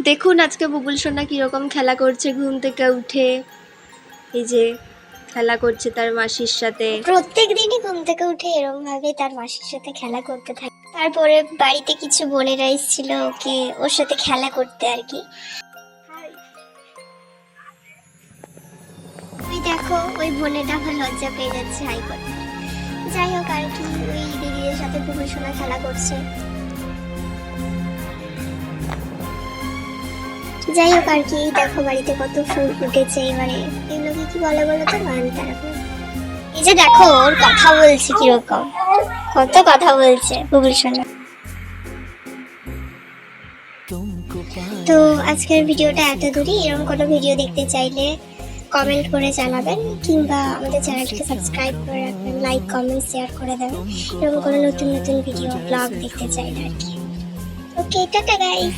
দেখুন আজকে বুবুল সোনা কিরকম খেলা করছে ঘুম থেকে উঠে। এই যে খেলা করছে তার মাসির সাথে। প্রত্যেক দিনই ঘুম থেকে উঠে এরকম ভাবে তার মাসির সাথে খেলা করতে থাকে। তারপরে বাড়িতে কিছু বোনেরা এসেছিল ওকে ওর সাথে খেলা করতে আর কি। ওই দেখো ওই বোনেটা আমার লজ্জা পেয়ে যাচ্ছে হাই করতে। যাই হোক আর কি, ওই দিদিদের সাথে বুবুল সোনা খেলা করছে। যাই হোক আর কি, দেখো বাড়িতে কত ফুল ফুটেছে। এবারে এগুলোকে কি বলে বলো তো? মানতারা ফুল। এই যে দেখো ওর কথা বলছে কিরকম, কত কথা বলছে বুবুল সোনা। তো আজকের ভিডিওটা এত দূরই। এরকম কোনো ভিডিও দেখতে চাইলে কমেন্ট করে জানাবেন, কিংবা আমাদের চ্যানেলটিকে সাবস্ক্রাইব করে রাখবেন, লাইক কমেন্ট শেয়ার করে দেবেন এরকম কোনো নতুন নতুন ভিডিও ব্লগ দেখতে চাইলে আর কি। ওকে, টাটা গাইস।